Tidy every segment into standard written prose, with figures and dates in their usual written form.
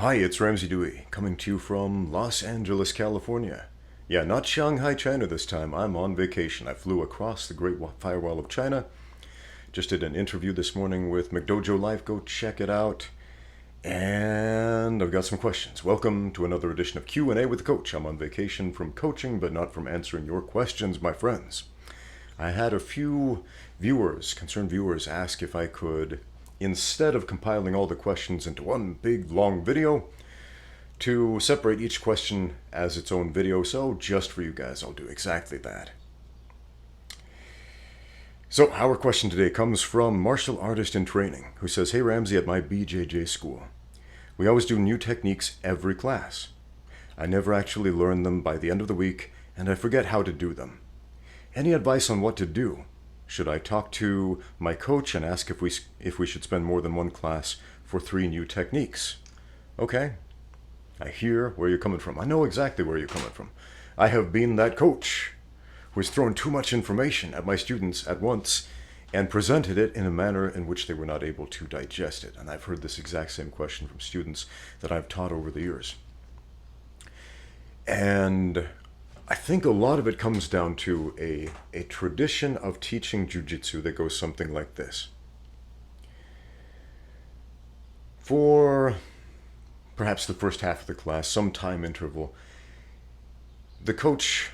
Hi, it's Ramsey Dewey, coming to you from Los Angeles, California. Yeah, not Shanghai, China this time. I'm on vacation. I flew across the Great Firewall of China. Just did an interview this morning with McDojo Life. Go check it out. And I've got some questions. Welcome to another edition of Q&A with the Coach. I'm on vacation from coaching, but not from answering your questions, my friends. I had a few concerned viewers, ask if I could, instead of compiling all the questions into one big long video, to separate each question as its own video. So just for you guys, I'll do exactly that. So our question today comes from Martial Artist in Training, who says, "Hey Ramsey, at my BJJ school, we always do new techniques every class. I never actually learn them by the end of the week, and I forget how to do them. Any advice on what to do? Should I talk to my coach and ask if we should spend more than one class for 3 new techniques?" Okay, I hear where you're coming from. I know exactly where you're coming from. I have been that coach who has thrown too much information at my students at once and presented it in a manner in which they were not able to digest it. And I've heard this exact same question from students that I've taught over the years. And I think a lot of it comes down to a tradition of teaching Jiu-Jitsu that goes something like this. For perhaps the first half of the class, some time interval, the coach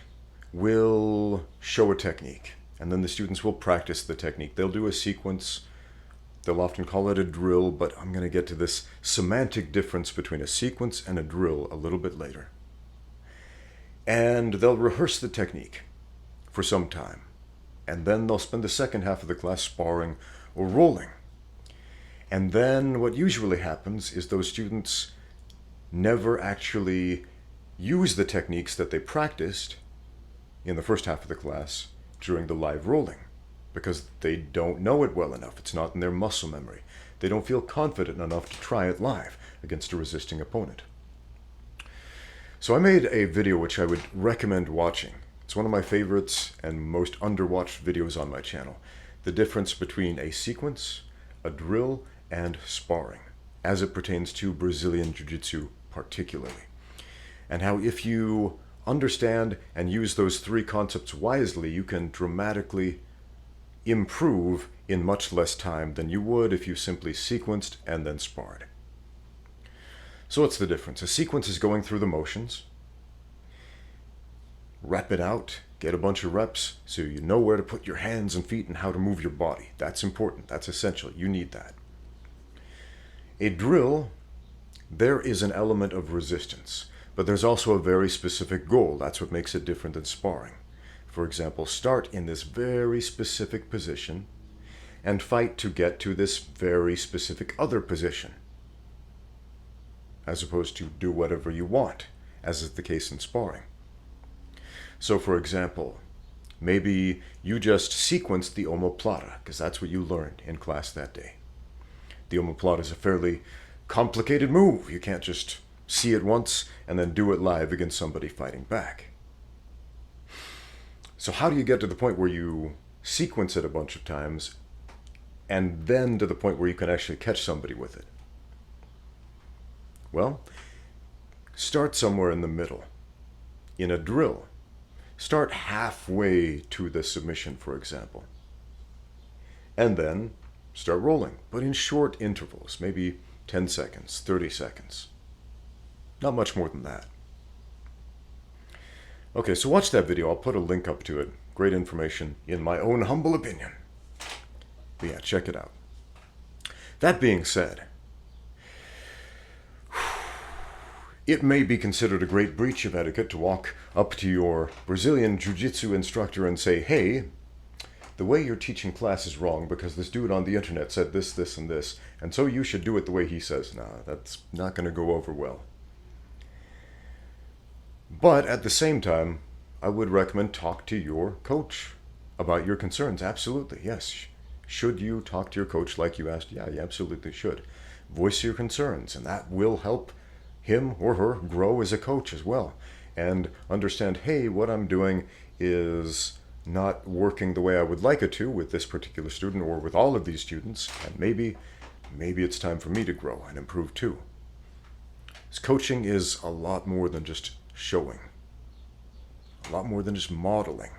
will show a technique, and then the students will practice the technique. They'll do a sequence. They'll often call it a drill, but I'm going to get to this semantic difference between a sequence and a drill a little bit later. And they'll rehearse the technique for some time. And then they'll spend the second half of the class sparring or rolling. And then what usually happens is those students never actually use the techniques that they practiced in the first half of the class during the live rolling, because they don't know it well enough. It's not in their muscle memory. They don't feel confident enough to try it live against a resisting opponent. So I made a video which I would recommend watching. It's one of my favorites and most underwatched videos on my channel. The difference between a sequence, a drill, and sparring, as it pertains to Brazilian Jiu-Jitsu particularly. And how if you understand and use those 3 concepts wisely, you can dramatically improve in much less time than you would if you simply sequenced and then sparred. So what's the difference? A sequence is going through the motions. Rep it out. Get a bunch of reps so you know where to put your hands and feet and how to move your body. That's important. That's essential. You need that. A drill, there is an element of resistance, but there's also a very specific goal. That's what makes it different than sparring. For example, start in this very specific position and fight to get to this very specific other position, as opposed to do whatever you want, as is the case in sparring. So for example, maybe you just sequenced the omoplata, because that's what you learned in class that day. The omoplata is a fairly complicated move. You can't just see it once and then do it live against somebody fighting back. So how do you get to the point where you sequence it a bunch of times and then to the point where you can actually catch somebody with it? Well, start somewhere in the middle. In a drill, start halfway to the submission, for example. And then start rolling, but in short intervals, maybe 10 seconds, 30 seconds. Not much more than that. Okay, so watch that video. I'll put a link up to it. Great information, in my own humble opinion. But yeah, check it out. That being said, it may be considered a great breach of etiquette to walk up to your Brazilian Jiu-Jitsu instructor and say, "Hey, the way you're teaching class is wrong because this dude on the internet said this, this, and this, and so you should do it the way he says." Nah, that's not going to go over well. But at the same time, I would recommend talk to your coach about your concerns. Absolutely, yes. Should you talk to your coach like you asked? Yeah, you absolutely should. Voice your concerns, and that will help him or her grow as a coach as well, and understand, hey, what I'm doing is not working the way I would like it to with this particular student or with all of these students, and maybe it's time for me to grow and improve too. Coaching is a lot more than just showing, a lot more than just modeling.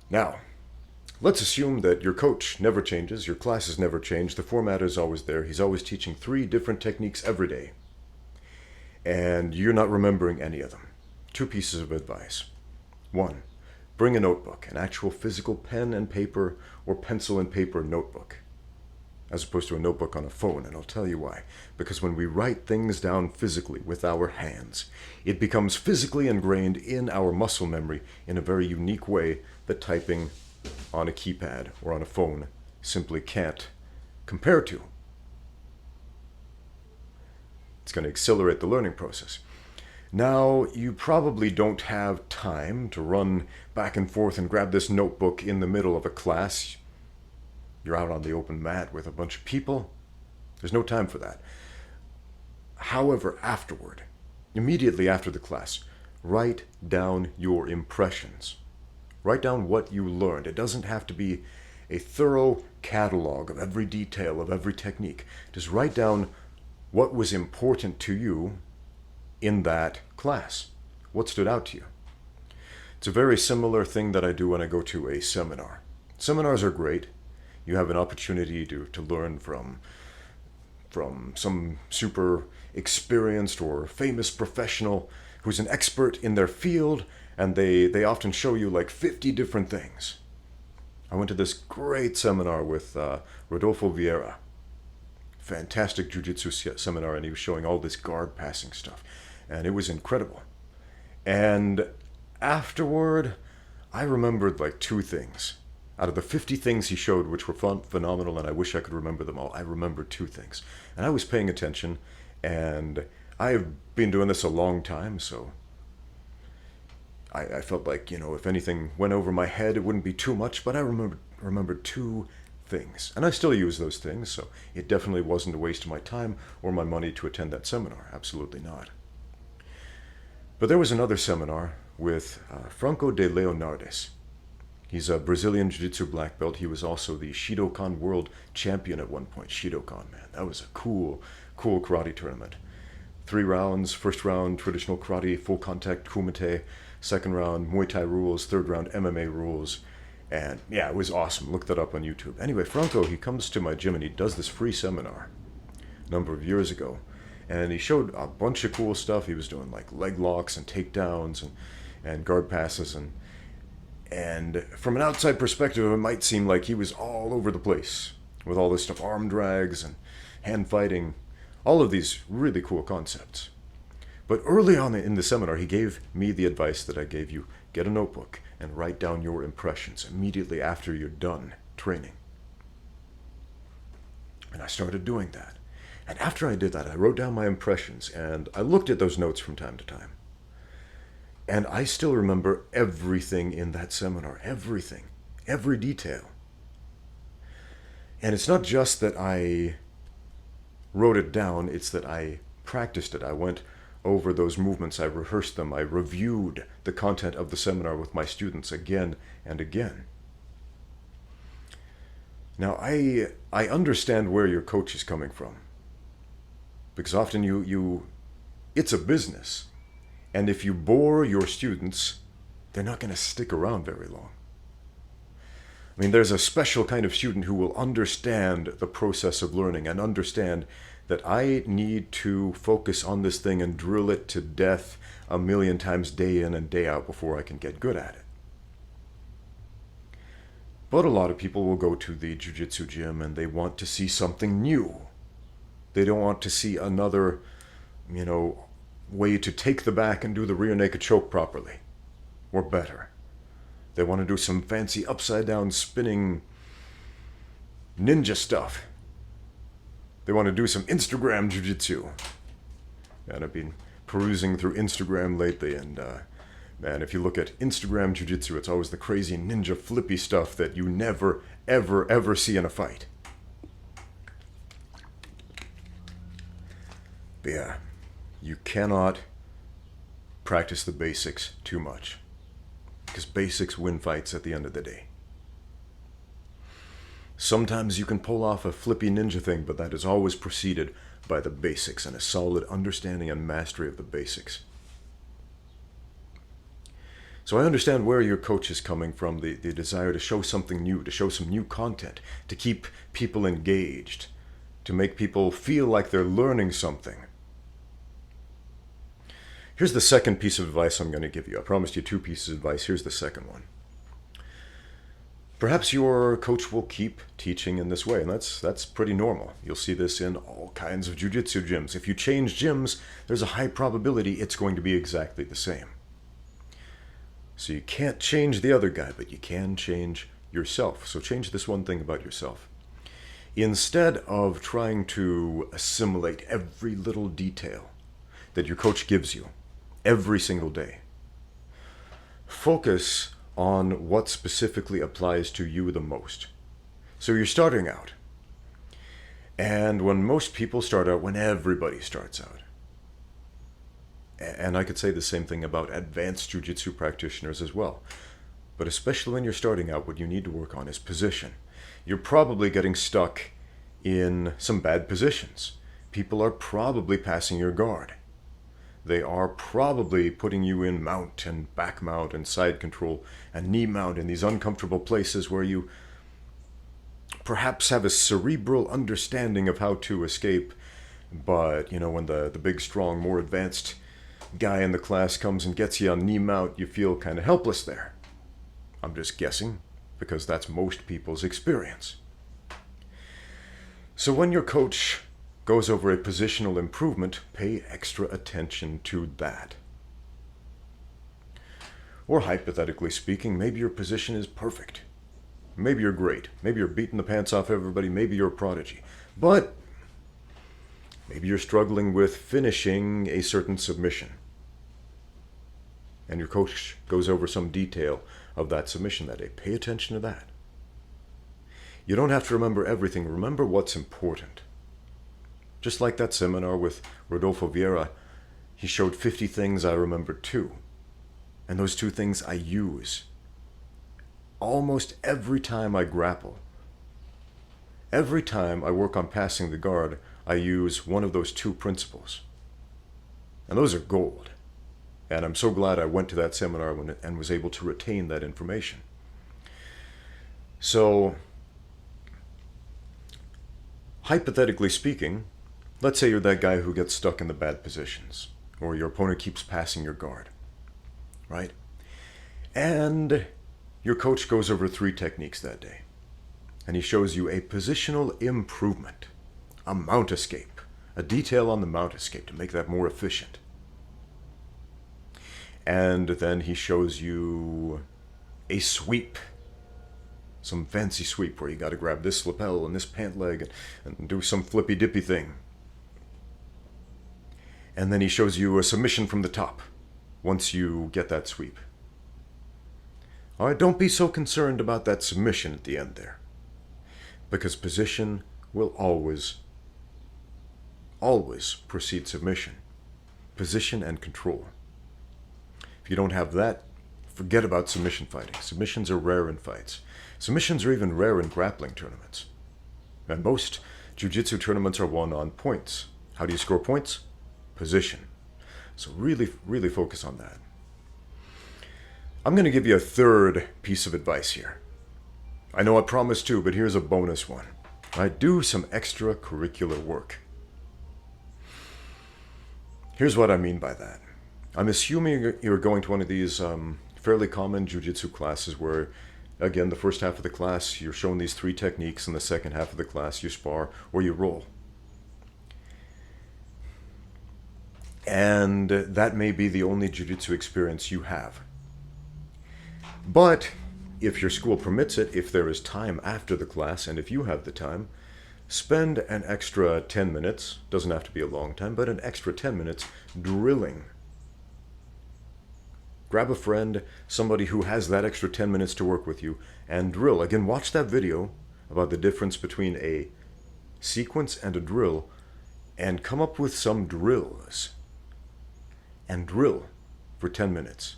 Now, let's assume that your coach never changes, your classes never change, the format is always there, he's always teaching 3 different techniques every day, and you're not remembering any of them. 2 pieces of advice. 1, bring a notebook, an actual physical pen and paper or pencil and paper notebook, as opposed to a notebook on a phone, and I'll tell you why. Because when we write things down physically with our hands, it becomes physically ingrained in our muscle memory in a very unique way that typing on a keypad or on a phone simply can't compare to. It's going to accelerate the learning process. Now, you probably don't have time to run back and forth and grab this notebook in the middle of a class. You're out on the open mat with a bunch of people. There's no time for that. However, afterward, immediately after the class, write down your impressions. Write down what you learned. It doesn't have to be a thorough catalog of every detail of every technique. Just write down what was important to you in that class. What stood out to you? It's a very similar thing that I do when I go to a seminar. Seminars are great. You have an opportunity to learn from some super experienced or famous professional who's an expert in their field, and they often show you like 50 different things. I went to this great seminar with Rodolfo Vieira. Fantastic jiu-jitsu seminar, and he was showing all this guard passing stuff, and it was incredible. And afterward, I remembered like 2 things. Out of the 50 things he showed, which were phenomenal, and I wish I could remember them all, I remembered 2 things. And I was paying attention, and I've been doing this a long time, so I felt like, if anything went over my head, it wouldn't be too much, but I remembered 2 things. And I still use those things, so it definitely wasn't a waste of my time or my money to attend that seminar. Absolutely not. But there was another seminar with Franco de Leonardes. He's a Brazilian Jiu-Jitsu black belt. He was also the Shidokan world champion at one point. Shidokan, man, that was a cool karate tournament. 3 rounds. First round, traditional karate, full contact kumite. Second round, Muay Thai rules. Third round, MMA rules. And yeah, it was awesome. Look that up on YouTube. Anyway, Franco, he comes to my gym and he does this free seminar a number of years ago. And he showed a bunch of cool stuff. He was doing like leg locks and takedowns and guard passes, and from an outside perspective, it might seem like he was all over the place with all this stuff, arm drags and hand fighting, all of these really cool concepts. But early on in the seminar, he gave me the advice that I gave you. Get a notebook and write down your impressions immediately after you're done training. And I started doing that. And after I did that, I wrote down my impressions, and I looked at those notes from time to time. And I still remember everything in that seminar, everything, every detail. And it's not just that I wrote it down, it's that I practiced it. I went over those movements, I rehearsed them, I reviewed the content of the seminar with my students again and again. Now, I understand where your coach is coming from. Because often it's a business. And if you bore your students, they're not going to stick around very long. I mean, there's a special kind of student who will understand the process of learning and understand that I need to focus on this thing and drill it to death 1,000,000 times day in and day out before I can get good at it. But a lot of people will go to the jiu-jitsu gym and they want to see something new. They don't want to see another, way to take the back and do the rear naked choke properly, or better. They want to do some fancy upside down spinning ninja stuff. They want to do some Instagram jiu-jitsu. And I've been perusing through Instagram lately, and man, if you look at Instagram jiu-jitsu, it's always the crazy ninja flippy stuff that you never, ever, ever see in a fight. But yeah, you cannot practice the basics too much, because basics win fights at the end of the day. Sometimes you can pull off a flippy ninja thing, but that is always preceded by the basics and a solid understanding and mastery of the basics. So I understand where your coach is coming from, the desire to show something new, to show some new content, to keep people engaged, to make people feel like they're learning something. Here's the second piece of advice I'm going to give you. I promised you 2 pieces of advice. Here's the second one. Perhaps your coach will keep teaching in this way, and that's pretty normal. You'll see this in all kinds of jiu-jitsu gyms. If you change gyms, there's a high probability it's going to be exactly the same. So you can't change the other guy, but you can change yourself. So change this one thing about yourself. Instead of trying to assimilate every little detail that your coach gives you every single day, focus on what specifically applies to you the most. So you're starting out. And when most people start out, when everybody starts out, and I could say the same thing about advanced jiu-jitsu practitioners as well, but especially when you're starting out, what you need to work on is position. You're probably getting stuck in some bad positions. People are probably passing your guard. They are probably putting you in mount and back mount and side control and knee mount in these uncomfortable places where you perhaps have a cerebral understanding of how to escape. But, when the big, strong, more advanced guy in the class comes and gets you on knee mount, you feel kind of helpless there. I'm just guessing, because that's most people's experience. So when your coach goes over a positional improvement, pay extra attention to that. Or hypothetically speaking, maybe your position is perfect. Maybe you're great. Maybe you're beating the pants off everybody. Maybe you're a prodigy. But maybe you're struggling with finishing a certain submission. And your coach goes over some detail of that submission that day. Pay attention to that. You don't have to remember everything. Remember what's important. Just like that seminar with Rodolfo Vieira, he showed 50 things I remembered too. And those 2 things I use almost every time I grapple. Every time I work on passing the guard, I use one of those 2 principles. And those are gold. And I'm so glad I went to that seminar and was able to retain that information. So, hypothetically speaking, let's say you're that guy who gets stuck in the bad positions, or your opponent keeps passing your guard, right? And your coach goes over 3 techniques that day, and he shows you a positional improvement, a mount escape, a detail on the mount escape to make that more efficient. And then he shows you a sweep, some fancy sweep where you got to grab this lapel and this pant leg and do some flippy dippy thing. And then he shows you a submission from the top once you get that sweep. All right, don't be so concerned about that submission at the end there, because position will always precede submission. Position and control. If you don't have that, forget about submission fighting. Submissions are rare in fights. Submissions are even rare in grappling tournaments. And most jiu-jitsu tournaments are won on points. How do you score points? Position. So really, really focus on that. I'm going to give you a 3rd piece of advice here. I know I promised 2, but here's a bonus one. Do some extracurricular work. Here's what I mean by that. I'm assuming you're going to one of these fairly common jiu-jitsu classes where, again, the first half of the class, you're shown these 3 techniques, and the second half of the class, you spar or you roll. And that may be the only jiu-jitsu experience you have. But if your school permits it, if there is time after the class, and if you have the time, spend an extra 10 minutes, doesn't have to be a long time, but an extra 10 minutes drilling. Grab a friend, somebody who has that extra 10 minutes to work with you, and drill. Again, watch that video about the difference between a sequence and a drill, and come up with some drills. And drill for 10 minutes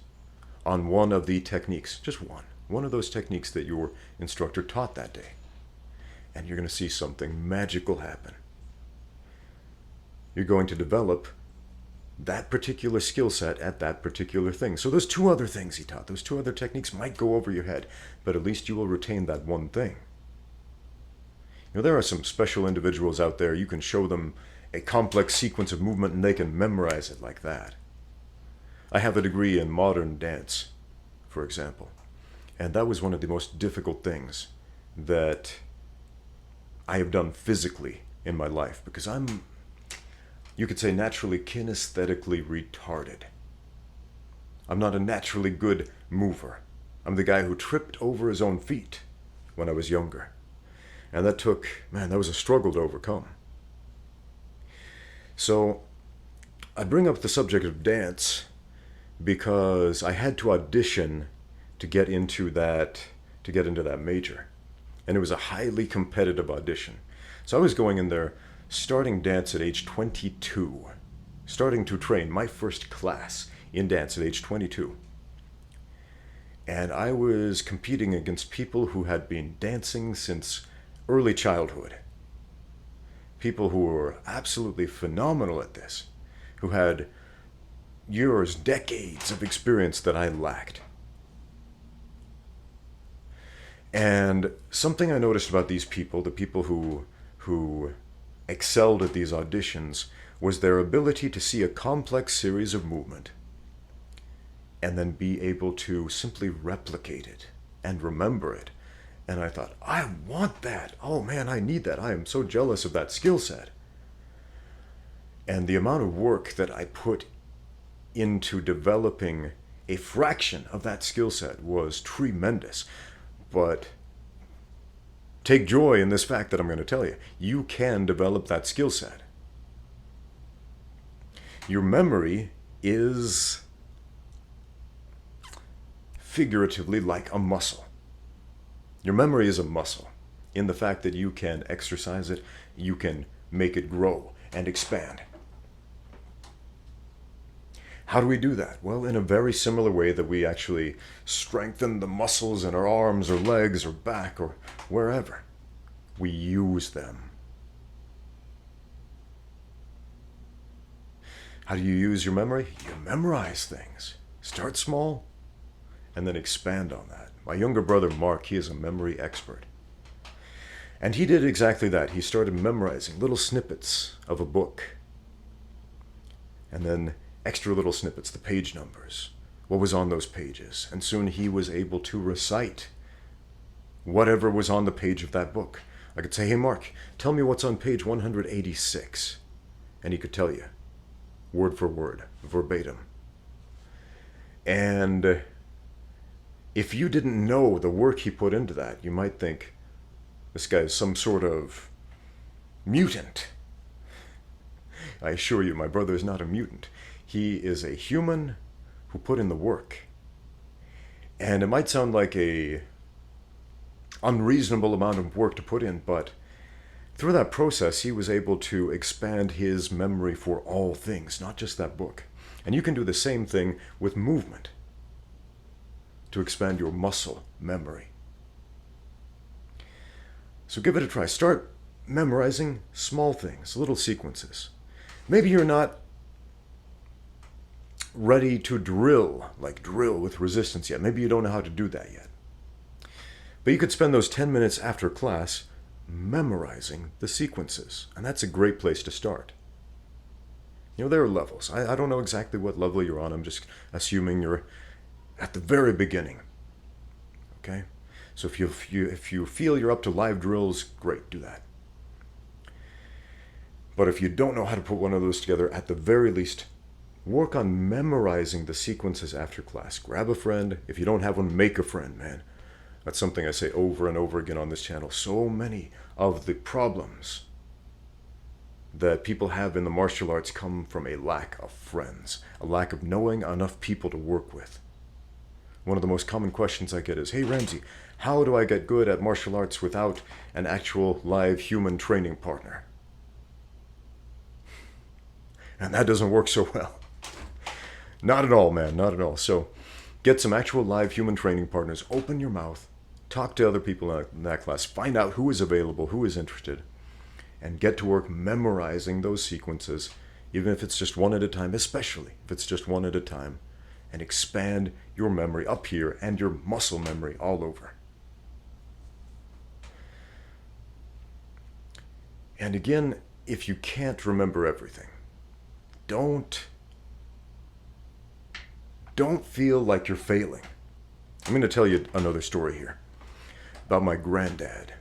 on one of the techniques, just one of those techniques that your instructor taught that day. and you're going to see something magical happen. You're going to develop that particular skill set at that particular thing. So those two other things he taught, those two other techniques might go over your head, but at least you will retain that one thing. You know, there are some special individuals out there, you can show them a complex sequence of movement and they can memorize it like that. I have a degree in modern dance, for example, and that was one of the most difficult things that I have done physically in my life, because I'm, you could say, naturally kinesthetically retarded. I'm not a naturally good mover. I'm the guy who tripped over his own feet when I was younger. And that took, man, that was a struggle to overcome. So I bring up the subject of dance because I had to audition to get into that major. And it was a highly competitive audition. So I was going in there starting dance at age 22, starting to train my first class in dance at age 22. And I was competing against people who had been dancing since early childhood. People who were absolutely phenomenal at this, who had years, decades of experience that I lacked. And something I noticed about these people, the people who excelled at these auditions, was their ability to see a complex series of movement and then be able to simply replicate it and remember it. And I thought, I want that. Oh man, I need that. I am so jealous of that skill set. And the amount of work that I put into developing a fraction of that skill set was tremendous. But take joy in this fact that I'm going to tell you. You can develop that skill set. Your memory is figuratively like a muscle. Your memory is a muscle in the fact that you can exercise it, you can make it grow and expand. How do we do that? Well, in a very similar way that we actually strengthen the muscles in our arms or legs or back or wherever. We use them. How do you use your memory? You memorize things. Start small and then expand on that. My younger brother, Mark, he is a memory expert. And he did exactly that. He started memorizing little snippets of a book. And then extra little snippets, the page numbers, what was on those pages. And soon he was able to recite whatever was on the page of that book. I could say, hey, Mark, tell me what's on page 186. And he could tell you, word for word, verbatim. And if you didn't know the work he put into that, you might think this guy is some sort of mutant. I assure you, my brother is not a mutant. He is a human who put in the work. And it might sound like a unreasonable amount of work to put in, but through that process, he was able to expand his memory for all things, not just that book. And you can do the same thing with movement, to expand your muscle memory. So give it a try. Start memorizing small things, little sequences. Maybe you're not ready to drill with resistance yet. Maybe you don't know how to do that yet. But you could spend those 10 minutes after class memorizing the sequences, and that's a great place to start. You know, there are levels. I don't know exactly what level you're on. I'm just assuming you're at the very beginning. Okay? So if you feel you're up to live drills, great, do that. But if you don't know how to put one of those together, at the very least, work on memorizing the sequences after class. Grab a friend. If you don't have one, make a friend, man. That's something I say over and over again on this channel. So many of the problems that people have in the martial arts come from a lack of friends, a lack of knowing enough people to work with. One of the most common questions I get is, hey Ramsey, how do I get good at martial arts without an actual live human training partner? And that doesn't work so well. Not at all, man, not at all. So get some actual live human training partners. Open your mouth, talk to other people in that class, find out who is available, who is interested, and get to work memorizing those sequences, even if it's just one at a time, especially if it's just one at a time, and expand your memory up here and your muscle memory all over. And again, if you can't remember everything, don't feel like you're failing. I'm going to tell you another story here about my granddad.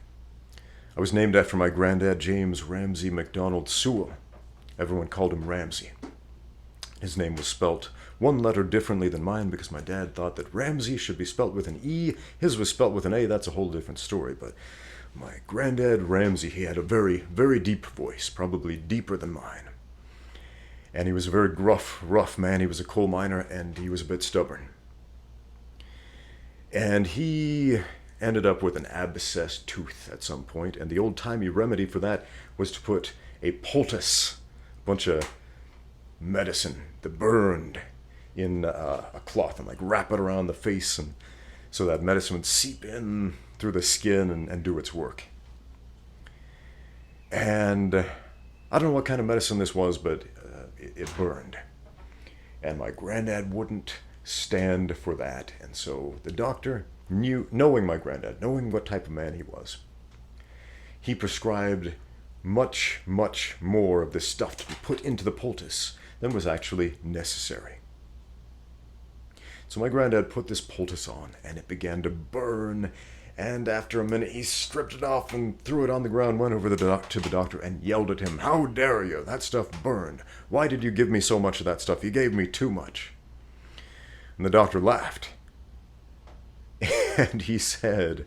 I was named after my granddad, James Ramsey McDonald Sewell. Everyone called him Ramsey. His name was spelt one letter differently than mine because my dad thought that Ramsey should be spelt with an E. His was spelt with an A. That's a whole different story. But my granddad, Ramsey, he had a very, very deep voice, probably deeper than mine. And he was a very gruff, rough man. He was a coal miner, and he was a bit stubborn. And he ended up with an abscessed tooth at some point, and the old-timey remedy for that was to put a poultice, a bunch of medicine that burned, in a cloth and like wrap it around the face, and so that medicine would seep in through the skin and do its work. And I don't know what kind of medicine this was, but it burned. And my granddad wouldn't stand for that. And so the doctor, knowing my granddad, knowing what type of man he was, he prescribed much, much more of this stuff to be put into the poultice than was actually necessary. So my granddad put this poultice on, and it began to burn. And after a minute, he stripped it off and threw it on the ground, went over to the doctor and yelled at him, "How dare you? That stuff burned. Why did you give me so much of that stuff? You gave me too much." And the doctor laughed. And he said,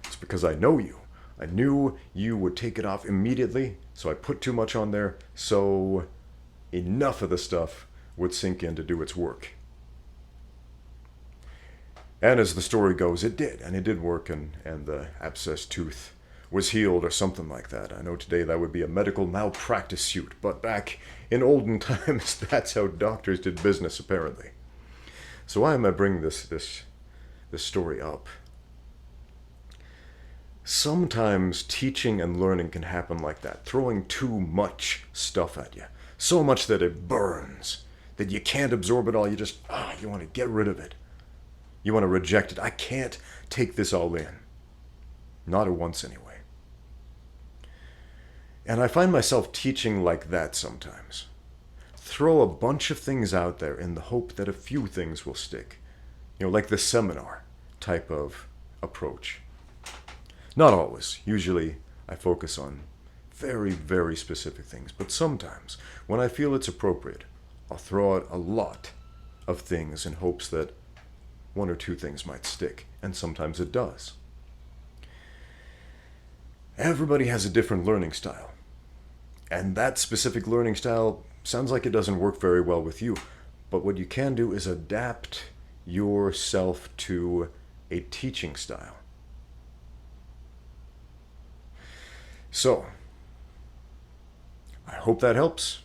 "It's because I know you. I knew you would take it off immediately, so I put too much on there, so enough of the stuff would sink in to do its work." And as the story goes, it did, and it did work, and the abscessed tooth was healed or something like that. I know today that would be a medical malpractice suit, but back in olden times, that's how doctors did business, apparently. So why am I bringing this story up? Sometimes teaching and learning can happen like that, throwing too much stuff at you. So much that it burns, that you can't absorb it all. You just, you want to get rid of it. You want to reject it. I can't take this all in. Not at once, anyway. And I find myself teaching like that sometimes. Throw a bunch of things out there in the hope that a few things will stick. Like the seminar type of approach. Not always. Usually I focus on very, very specific things. But sometimes, when I feel it's appropriate, I'll throw out a lot of things in hopes that one or two things might stick, and sometimes it does. Everybody has a different learning style, and that specific learning style sounds like it doesn't work very well with you, but what you can do is adapt yourself to a teaching style. So, I hope that helps.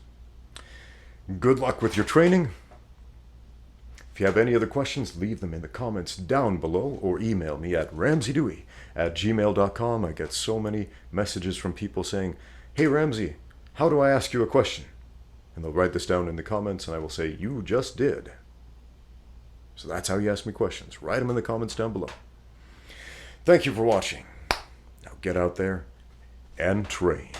Good luck with your training. If you have any other questions, leave them in the comments down below or email me at ramseydewey@gmail.com. I get so many messages from people saying, "Hey Ramsey, how do I ask you a question?" And they'll write this down in the comments and I will say, "You just did." So that's how you ask me questions. Write them in the comments down below. Thank you for watching. Now get out there and train.